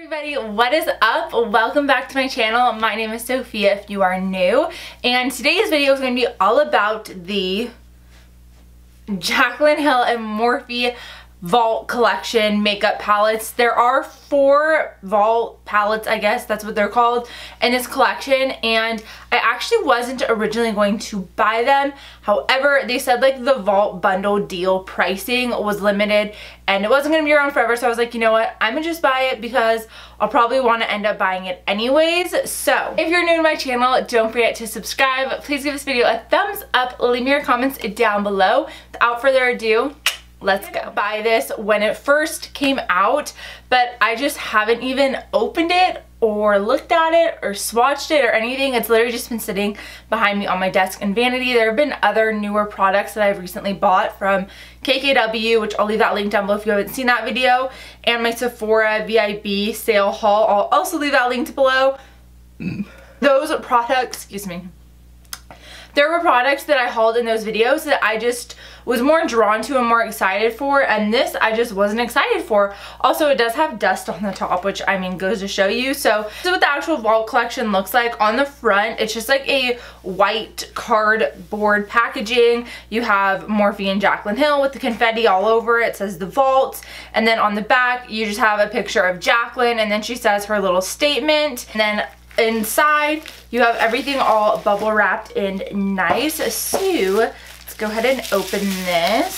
Everybody, what is up? Welcome back to my channel. My name is Sophia if you are new, and today's video is going to be all about the Jaclyn Hill and Morphe Vault Collection makeup palettes. There are 4 Vault palettes, I guess that's what they're called, in this collection, and I actually wasn't originally going to buy them. However, they said like the Vault bundle deal pricing was limited and it wasn't going to be around forever, so I was like, you know what, I'm gonna just buy it because I'll probably want to end up buying it anyways. So if you're new to my channel, don't forget to subscribe. Please give this video a thumbs up, leave me your comments down below. Without further ado, let's go. Buy this when it first came out, but I just haven't even opened it or looked at it or swatched it or anything. It's literally just been sitting behind me on my desk in vanity. There have been other newer products that I've recently bought from KKW, which I'll leave that link down below if you haven't seen that video, and my Sephora VIB sale haul. I'll also leave that linked below. Those products, excuse me, there were products that I hauled in those videos that I just was more drawn to and more excited for, and this I just wasn't excited for. Also, it does have dust on the top, which I mean goes to show you. So this is what the actual Vault collection looks like. On the front, it's just like a white cardboard packaging. You have Morphe and Jaclyn Hill with the confetti all over it. It says the Vault, and then on the back you just have a picture of Jaclyn, and then she says her little statement, and then inside you have everything all bubble wrapped and nice. So let's go ahead and open this.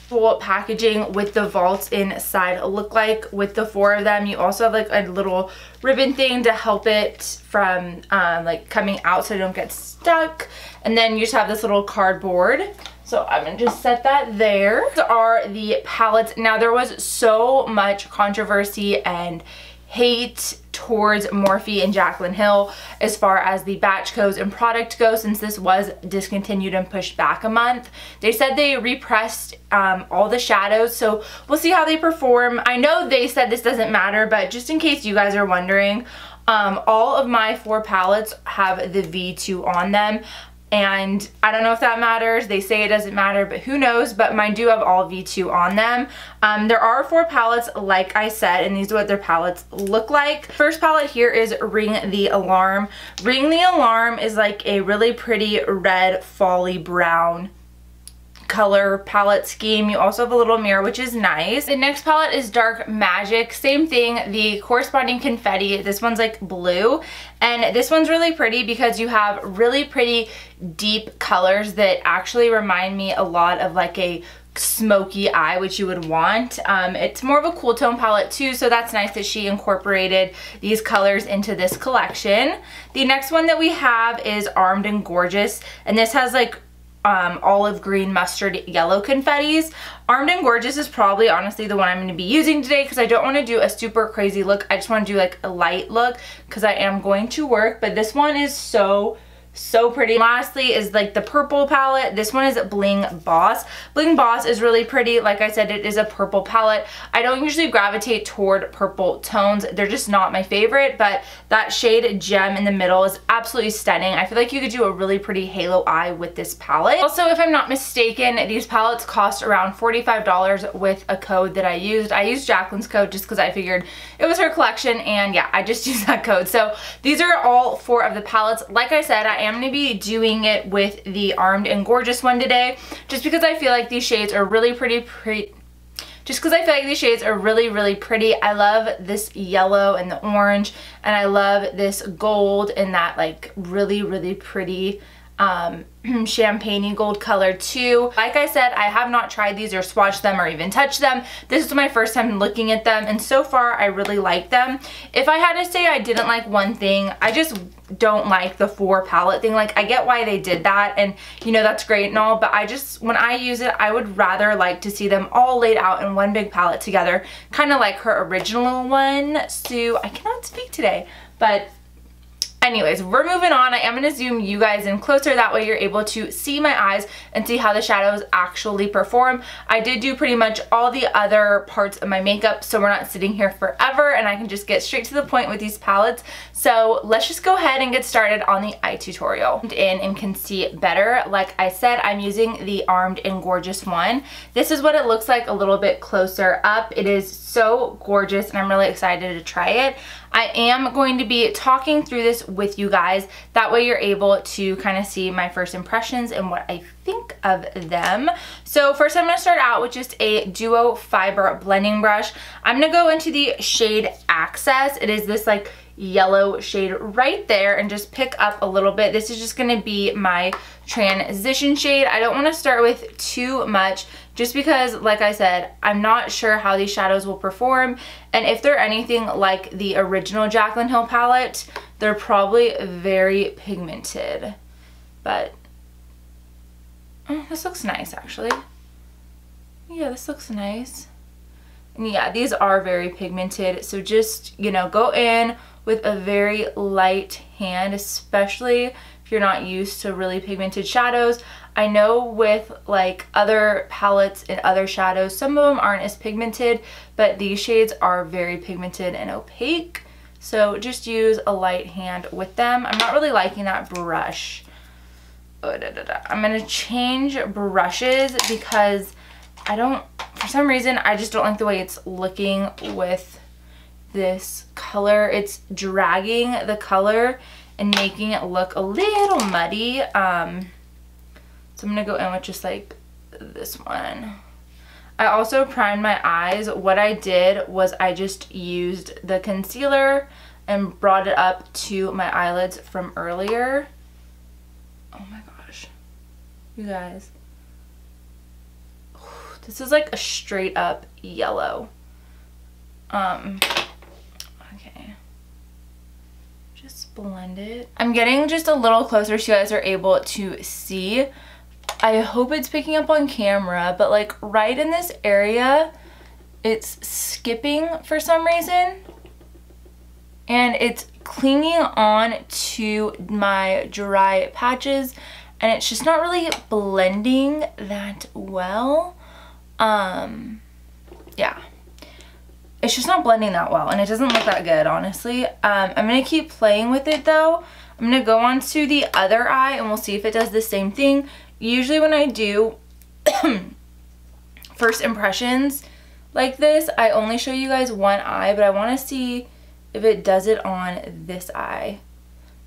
Full packaging with the vaults inside look like with the 4 of them. You also have like a little ribbon thing to help it from like coming out so it don't get stuck, and then you just have this little cardboard. So I'm gonna just set that there. These are the palettes. Now, there was so much controversy and hate towards Morphe and Jaclyn Hill as far as the batch codes and product go, since this was discontinued and pushed back a month. They said they repressed all the shadows, so we'll see how they perform. I know they said this doesn't matter, but just in case you guys are wondering, all of my 4 palettes have the V2 on them. And I don't know if that matters. They say it doesn't matter, but who knows. But mine do have all V2 on them. There are 4 palettes, like I said, and these are what their palettes look like. First palette here is Ring the Alarm. Ring the Alarm is like a really pretty red folly brown color palette scheme. You also have a little mirror, which is nice. The next palette is Dark Magic. Same thing, the corresponding confetti. This one's like blue, and this one's really pretty because you have really pretty deep colors that actually remind me a lot of like a smoky eye, which you would want. It's more of a cool tone palette too, so that's nice that she incorporated these colors into this collection. The next one that we have is Armed and Gorgeous, and this has like olive green, mustard yellow confettis. Armed and Gorgeous is probably honestly the one I'm going to be using today because I don't want to do a super crazy look. I just want to do like a light look because I am going to work, but this one is so pretty. Lastly is like the purple palette. This one is Bling Boss. Bling Boss is really pretty. Like I said, it is a purple palette. I don't usually gravitate toward purple tones. They're just not my favorite, but that shade Gem in the middle is absolutely stunning. I feel like you could do a really pretty halo eye with this palette. Also, if I'm not mistaken, these palettes cost around $45 with a code that I used. I used Jaclyn's code just because I figured it was her collection, and yeah, I just used that code. So these are all 4 of the palettes. Like I said, I am going to be doing it with the Armed and Gorgeous one today, just because I feel like these shades are really pretty. Really pretty. I love this yellow and the orange, and I love this gold and that like really pretty champagne-y gold color too. Like I said, I have not tried these or swatched them or even touched them. This is my first time looking at them, and so far I really like them. If I had to say I didn't like one thing, I just don't like the 4 palette thing. Like, I get why they did that, and you know, that's great and all, but I just, when I use it, I would rather like to see them all laid out in one big palette together, kind of like her original one. So I cannot speak today, but anyways, we're moving on. I am going to zoom you guys in closer. That way you're able to see my eyes and see how the shadows actually perform. I did do pretty much all the other parts of my makeup, so we're not sitting here forever, and I can just get straight to the point with these palettes. So let's just go ahead and get started on the eye tutorial. In and can see better. Like I said, I'm using the Armed and Gorgeous one. This is what it looks like a little bit closer up. It is so gorgeous and I'm really excited to try it. I am going to be talking through this with you guys. That way you're able to kind of see my first impressions and what I think of them. So first I'm going to start out with just a duo fiber blending brush. I'm going to go into the shade Access. It is this like yellow shade right there, and just pick up a little bit. This is just going to be my transition shade. I don't want to start with too much just because, like I said, I'm not sure how these shadows will perform, and if they're anything like the original Jaclyn Hill palette, they're probably very pigmented. But oh, this looks nice actually. Yeah, this looks nice. And yeah, these are very pigmented, so just, you know, go in with a very light hand, especially if you're not used to really pigmented shadows. I know with like other palettes and other shadows, some of them aren't as pigmented, but these shades are very pigmented and opaque. So just use a light hand with them. I'm not really liking that brush. I'm gonna change brushes because for some reason, I just don't like the way it's looking with this color. It's dragging the color and making it look a little muddy. So I'm gonna go in with just like this one. I also primed my eyes. What I did was I just used the concealer and brought it up to my eyelids from earlier. Oh my gosh, you guys, this is like a straight up yellow. Okay, just blend it. I'm getting just a little closer so you guys are able to see. I hope it's picking up on camera, but like right in this area, it's skipping for some reason. And it's clinging on to my dry patches, and it's just not really blending that well. Yeah. It's just not blending that well, and it doesn't look that good, honestly. I'm going to keep playing with it, though. I'm going to go on to the other eye, and we'll see if it does the same thing. Usually when I do first impressions like this, I only show you guys one eye, but I want to see if it does it on this eye,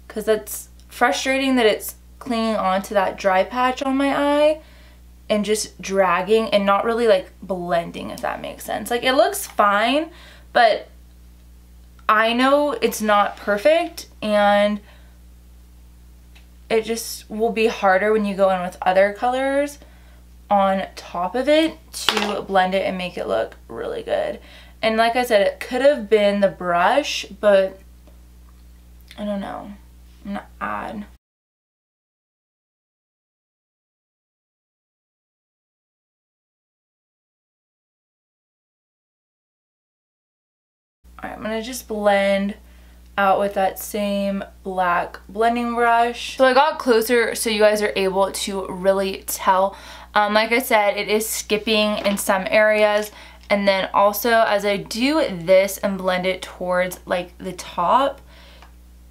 because that's frustrating that it's clinging on to that dry patch on my eye and just dragging and not really like blending, if that makes sense. Like, it looks fine, but I know it's not perfect, and it just will be harder when you go in with other colors on top of it to blend it and make it look really good. And like I said, it could have been the brush, but I don't know. I'm gonna add. Alright, I'm gonna just blend out with that same black blending brush. So I got closer so you guys are able to really tell. Like I said, it is skipping in some areas, and then also as I do this and blend it towards like the top,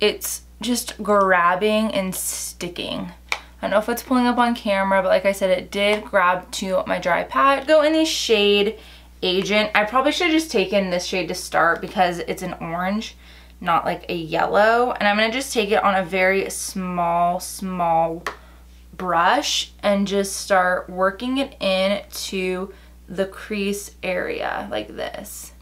it's just grabbing and sticking. I don't know if it's pulling up on camera, but like I said, it did grab to my dry patch. Go in the shade Agent. I probably should have just taken this shade to start because it's an orange, not like a yellow. And I'm going to just take it on a very small brush and just start working it into the crease area like this.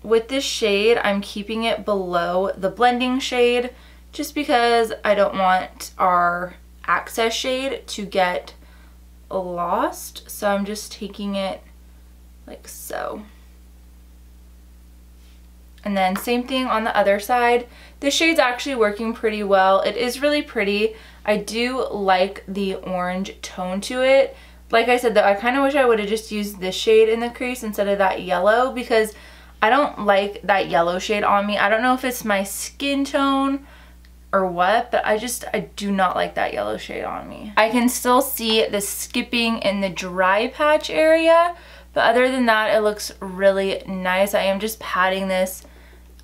With this shade, I'm keeping it below the blending shade just because I don't want our Access shade to get lost. So I'm just taking it like so. And then same thing on the other side. This shade's actually working pretty well. It is really pretty. I do like the orange tone to it. Like I said though, I kind of wish I would have just used this shade in the crease instead of that yellow, because I don't like that yellow shade on me. I don't know if it's my skin tone or what, but I do not like that yellow shade on me. I can still see the skipping in the dry patch area, but other than that, it looks really nice. I am just patting this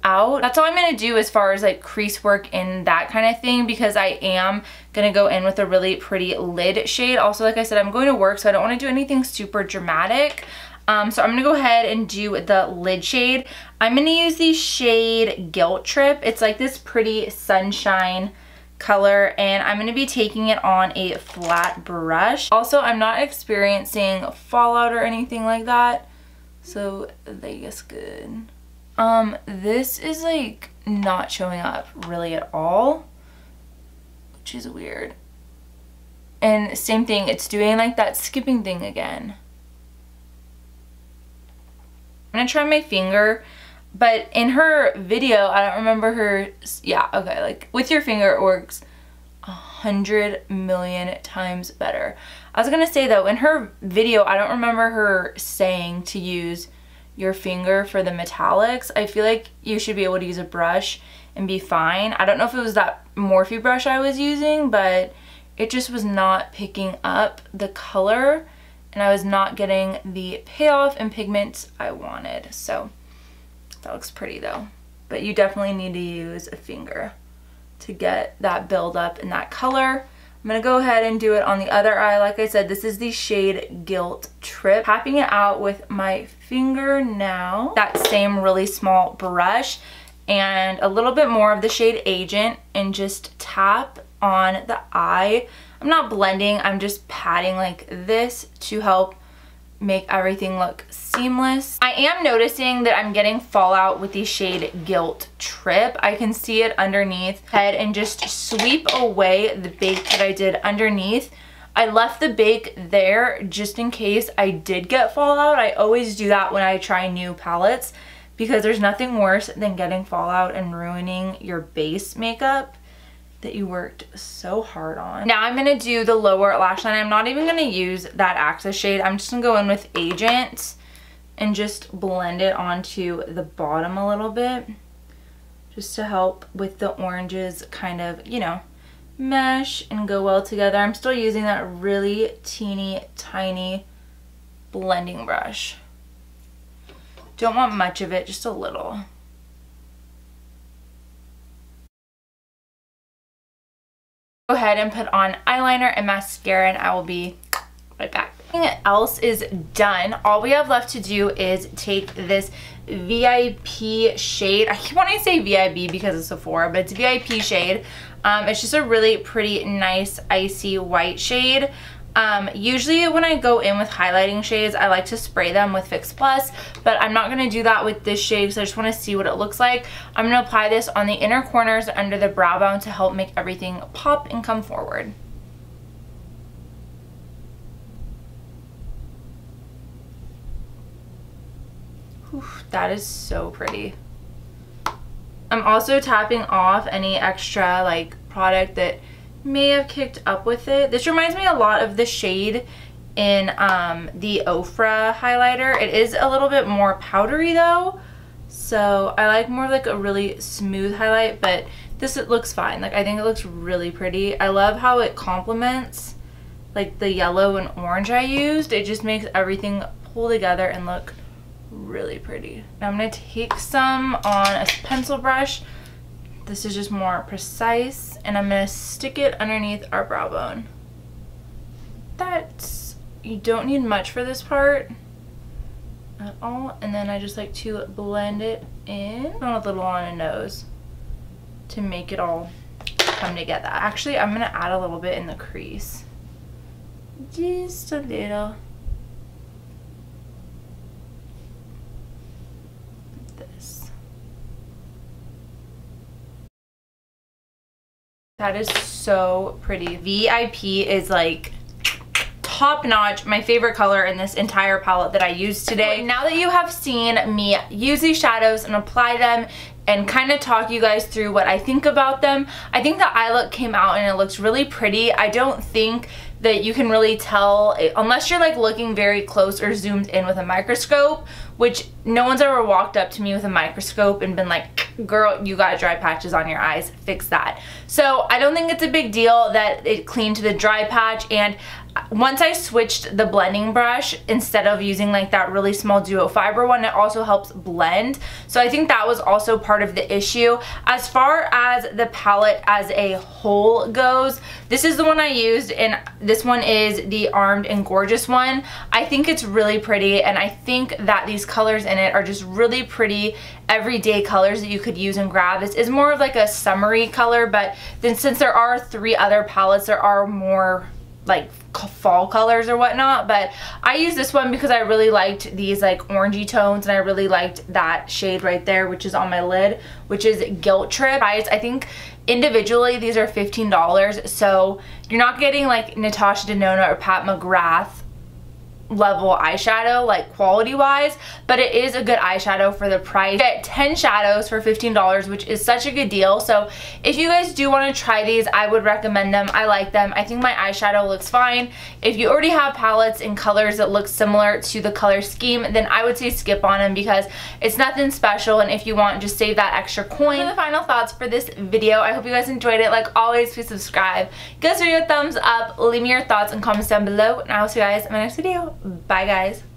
out. That's all I'm gonna do as far as like crease work and that kind of thing, because I am gonna go in with a really pretty lid shade. Also, like I said, I'm going to work, so I don't want to do anything super dramatic. So I'm gonna go ahead and do the lid shade. I'm gonna use the shade Guilt Trip. It's like this pretty sunshine color, and I'm going to be taking it on a flat brush. Also, I'm not experiencing fallout or anything like that, so that's good. This is like not showing up really at all, which is weird. And same thing, it's doing like that skipping thing again. I'm going to try my finger. But in her video, I don't remember her, yeah, okay, like with your finger it works 100 million times better. I was gonna say though, in her video, I don't remember her saying to use your finger for the metallics. I feel like you should be able to use a brush and be fine. I don't know if it was that Morphe brush I was using, but it just was not picking up the color and I was not getting the payoff and pigments I wanted, so. That looks pretty though, but you definitely need to use a finger to get that build up in that color. I'm gonna go ahead and do it on the other eye. Like I said, this is the shade Guilt Trip. Tapping it out with my finger now. That same really small brush and a little bit more of the shade Agent and just tap on the eye. I'm not blending, I'm just patting like this to help make everything look seamless. I am noticing that I'm getting fallout with the shade Guilt Trip. I can see it underneath head and just sweep away the bake that I did underneath. I left the bake there just in case I did get fallout. I always do that when I try new palettes because there's nothing worse than getting fallout and ruining your base makeup that you worked so hard on. Now I'm gonna do the lower lash line. I'm not even gonna use that Access shade. I'm just gonna go in with Agent and just blend it onto the bottom a little bit just to help with the oranges kind of, you know, mesh and go well together. I'm still using that really teeny tiny blending brush. Don't want much of it, just a little. Go ahead and put on eyeliner and mascara and I will be right back. Everything else is done. All we have left to do is take this VIP shade. I keep wanting to say VIB because it's Sephora, but it's VIP shade. It's just a really pretty nice icy white shade. Usually when I go in with highlighting shades, I like to spray them with Fix Plus, but I'm not going to do that with this shade because I just want to see what it looks like. I'm going to apply this on the inner corners under the brow bone to help make everything pop and come forward. Whew, that is so pretty. I'm also tapping off any extra like product that may have kicked up with it. This reminds me a lot of the shade in the Ofra highlighter. It is a little bit more powdery though, so I like more of like a really smooth highlight, but this, it looks fine. Like I think it looks really pretty. I love how it complements like the yellow and orange I used. It just makes everything pull together and look really pretty. Now I'm gonna take some on a pencil brush. This is just more precise, and I'm gonna stick it underneath our brow bone. That's, you don't need much for this part at all, and then I just like to blend it in. A little on a nose to make it all come together. Actually, I'm gonna add a little bit in the crease. Just a little. That is so pretty. VIP is like top notch, my favorite color in this entire palette that I used today. Now that you have seen me use these shadows and apply them and kind of talk you guys through what I think about them, I think the eye look came out and it looks really pretty. I don't think that you can really tell unless you're like looking very close or zoomed in with a microscope which no one's ever walked up to me with a microscope and been like, girl, you got dry patches on your eyes, fix that. So I don't think it's a big deal that it cleaned to the dry patch. And once I switched the blending brush, instead of using like that really small duo fiber one, it also helps blend. So I think that was also part of the issue. As far as the palette as a whole goes, this is the one I used, and this one is the Armed and Gorgeous one. I think it's really pretty, and I think that these colors in it are just really pretty everyday colors that you could use and grab. This is more of like a summery color, but then since there are 3 other palettes, there are more like fall colors or whatnot, but I use this one because I really liked these like orangey tones, and I really liked that shade right there, which is on my lid, which is Guilt Trip. Guys, I think individually these are $15, so you're not getting like Natasha Denona or Pat McGrath level eyeshadow like quality wise, but it is a good eyeshadow for the price. You get 10 shadows for $15, which is such a good deal. So if you guys do want to try these, I would recommend them. I like them. I think my eyeshadow looks fine. If you already have palettes in colors that look similar to the color scheme, then I would say skip on them because it's nothing special, and if you want, just save that extra coin. For the final thoughts for this video, I hope you guys enjoyed it. Like always, please subscribe, give this video a thumbs up, leave me your thoughts and comments down below, and I will see you guys in my next video. Bye guys.